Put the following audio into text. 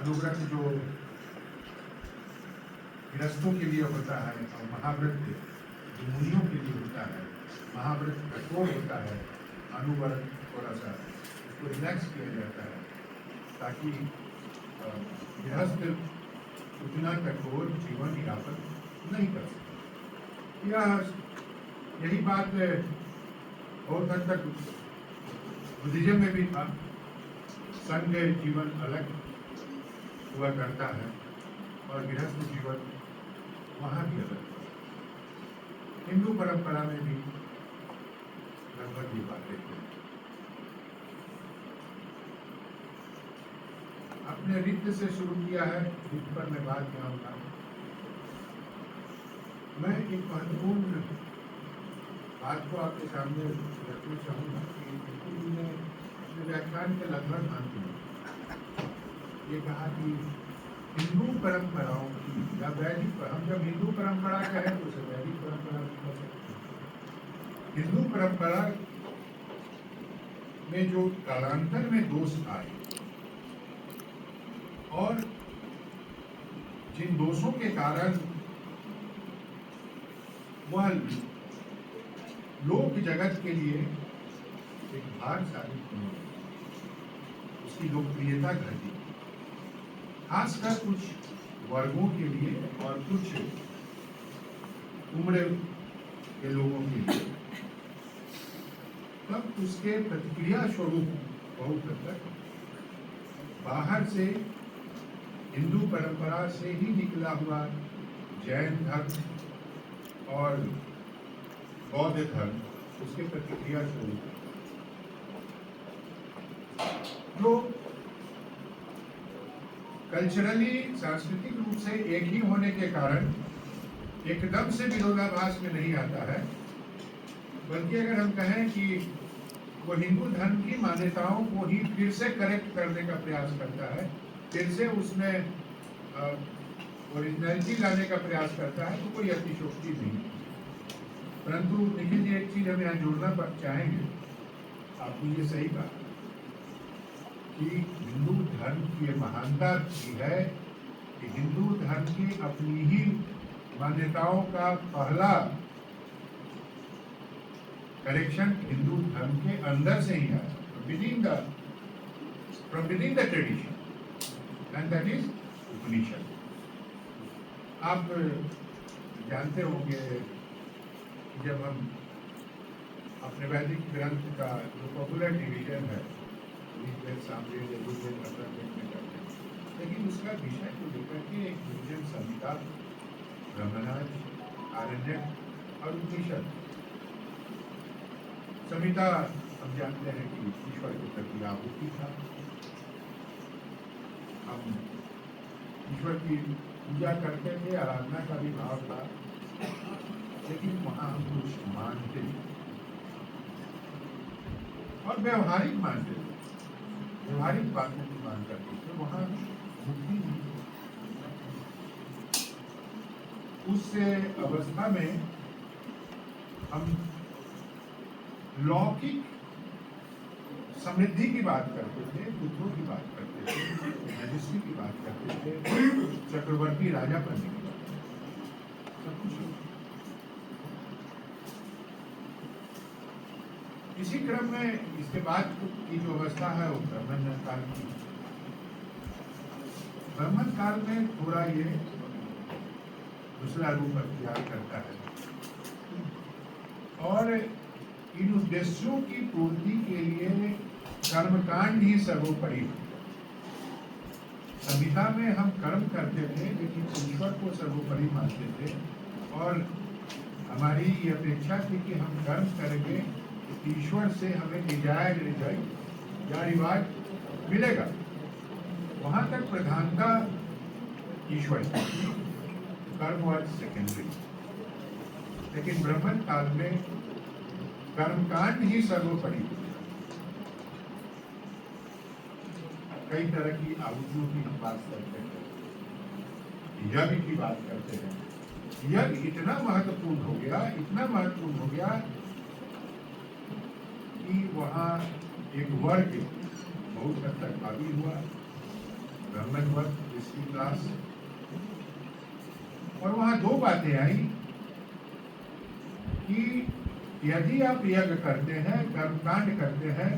अनुव्रत जो गृहस्थों के लिए होता है और महाव्रत जो मुनियों के लिए होता है, महाव्रत कठोर होता है, अनुव्रत थोड़ा सा उसको रिलैक्स किया जाता है ताकि गृहस्थ उतना कठोर जीवन यापन नहीं कर सके। यही बात बहुत हद तक बुद्धिज्म में भी था। संघ जीवन अलग हुआ करता है और गृहस्थ जीवन वहाँ भी अलग है। हिंदू परंपरा में भी लगभग ये बातें हैं। अपने रीत से शुरू किया है, रीत पर मैं बात करूँगा। मैं एक महत्वपूर्ण बात को आपके सामने रखना चाहूँगा कि मैं अपने व्याख्यान के लगभग अंत में ये कहा कि हिंदू परंपराओं की या वैदिक, हम जब हिंदू परंपरा कहें तो उसे वैदिक परंपरा भी कह सकते हैं। हिंदू परंपरा में जो कालांतर में दोष आए और जिन दोषों के कारण वह लोक जगत के लिए एक भार साबित हुई, उसकी लोकप्रियता घटी, खासकर कुछ वर्गों के लिए और कुछ उम्र के लोगों के लिए। तब उसके प्रतिक्रिया स्वरूप बहुत हद तक बाहर से हिंदू परंपरा से ही निकला हुआ जैन धर्म और बौद्ध धर्म उसके प्रतिक्रिया स्वरूप जो कल्चरली सांस्कृतिक रूप से एक ही होने के कारण एकदम से विरोधाभास में नहीं आता है, बल्कि अगर हम कहें कि वो हिंदू धर्म की मान्यताओं को ही फिर से करेक्ट करने का प्रयास करता है, फिर से उसमें ओरिजिनलिटी लाने का प्रयास करता है, तो कोई अतिशयोक्ति नहीं। परंतु निखिल जी एक चीज हम यहाँ जोड़ना चाहेंगे, आपने ये सही कहा कि हिंदू धर्म की ये महानता की है कि हिंदू धर्म की अपनी ही मान्यताओं का पहला करेक्शन हिंदू धर्म के अंदर से ही आया, from within the tradition, and that is उपनिषद। आप जानते होंगे जब हम अपने वैदिक ग्रंथ का जो पॉपुलर डिवीजन है, ऋग्वेद, सामवेद, यजुर्वेद, अथर्ववेद में करते हैं, लेकिन उसका विषय को लेकर के एक डिवीजन संहिता, ब्रह्मराज, आरण्यक और उपनिषद। संहिता हम जानते हैं कि ईश्वर के प्रति आहुति था, हम ईश्वर की पूजा करते थे, आराधना का भी भाव था, लेकिन वहाँ हम कुछ मानते और व्यवहारिक मानते थे, व्यवहारिक बातों की मान करते थे, वहाँ मुक्ति नहीं। उस अवस्था में हम लौकिक समृद्धि की बात करते थे, पुत्रों की बात करते थे, रजस्वी की बात करते थे, चक्रवर्ती राजा बनने की बात करते थे, सब कुछ। इसी क्रम में इसके बाद की जो अवस्था है वो ब्राह्मण काल की। ब्राह्मण काल में थोड़ा ये दूसरा रूप अख्तियार करता है और इन उद्देश्यों की पूर्ति के लिए कर्मकांड ही सर्वोपरि। संहिता में हम कर्म करते थे लेकिन ईश्वर को सर्वोपरि मानते थे और हमारी ये अपेक्षा थी कि हम कर्म करेंगे ईश्वर से हमें डिजायर्ड रिजल्ट या रिवार्ड मिलेगा। वहां तक प्रधानता ईश्वर की, कर्म वाज सेकेंडरी। लेकिन ब्राह्मण काल में कर्मकांड ही सर्वोपरि। कई तरह की आहुतियों की हम बात करते हैं, यज्ञ की बात करते हैं। यज्ञ इतना महत्वपूर्ण हो गया, इतना महत्वपूर्ण हो गया कि वहाँ एक वर्ग बहुत हद तक हावी हुआ ब्रह्मणवत हिस्ट्री क्लास, और वहां दो बातें आई कि यदि आप यज्ञ करते हैं, कर्मकांड करते हैं,